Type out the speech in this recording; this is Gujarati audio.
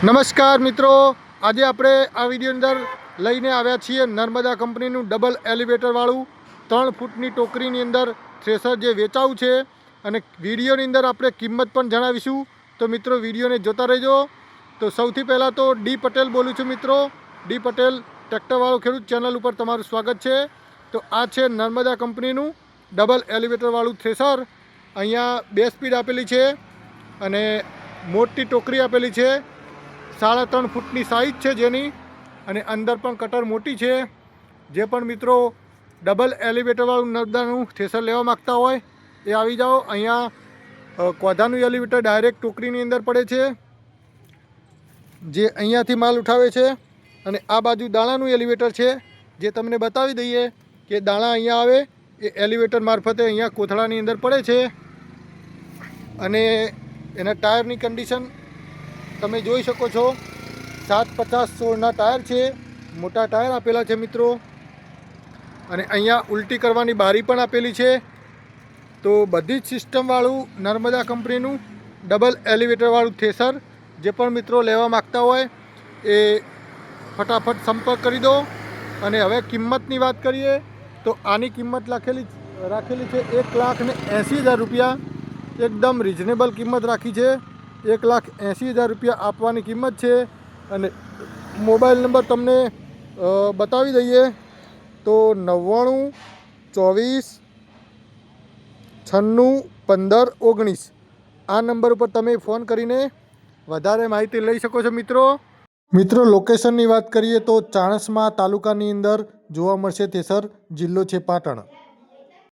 નમસ્કાર મિત્રો, આજે આપણે આ વિડીયો અંદર લઈને આવ્યા છીએ નર્મદા કંપનીનું ડબલ એલિવેટરવાળું 3 ફૂટની ટોકરીની અંદર થ્રેસર જે વેચાવું છે અને વિડીયોની અંદર આપણે કિંમત પણ જણાવીશું. તો મિત્રો વિડીયોને જોતા રહેજો. તો સૌથી પહેલાં તો ડી પટેલ બોલું છું મિત્રો. ડી પટેલ ટ્રેક્ટરવાળો ખેડૂત ચેનલ ઉપર તમારું સ્વાગત છે. તો આ છે નર્મદા કંપનીનું ડબલ એલિવેટરવાળું થ્રેસર. અહીંયા 2 સ્પીડ આપેલી છે અને મોટી ટોકરી આપેલી છે. 3.5 ફૂટની સાઇઝ છે જેની, અને અંદર પણ કટર મોટી છે. જે પણ મિત્રો ડબલ એલિવેટરવાળું નર્મદાનું થ્રેસર લેવા માગતા હોય એ આવી જાઓ. અહીંયા કોધાનું એલિવેટર ડાયરેક્ટ ટોકરીની અંદર પડે છે, જે અહીંયાથી માલ ઉઠાવે છે. અને આ બાજુ દાણાનું એલિવેટર છે, જે તમને બતાવી દઈએ કે દાણા અહીંયા આવે એ એલિવેટર મારફતે અહીંયા કોથળાની અંદર પડે છે. અને એના ટાયરની કન્ડિશન તમે જોઈ શકો છો. 750/16ના ટાયર છે, મોટા ટાયર આપેલા છે મિત્રો. અને અહીંયા ઉલટી કરવાની બારી પણ આપેલી છે. તો બધી જ સિસ્ટમવાળું નર્મદા કંપનીનું ડબલ એલિવેટરવાળું થ્રેસર જે પણ મિત્રો લેવા માગતા હોય એ ફટાફટ સંપર્ક કરી દો. અને હવે કિંમતની વાત કરીએ તો આની કિંમત રાખેલી છે 1,80,000 રૂપિયા. એકદમ રિઝનેબલ કિંમત રાખી છે. 1,80,000 રૂપિયા આપવાની કિંમત છે. અને મોબાઈલ નંબર તમને બતાવી દઈએ તો 99 24 96 15 19. આ નંબર ઉપર તમે ફોન કરીને વધારે માહિતી લઈ શકો છો મિત્રો. લોકેશનની વાત કરીએ તો ચાણસ્મા તાલુકાની અંદર જોવા મળશે થ્રેસર. જિલ્લો છે પાટણ.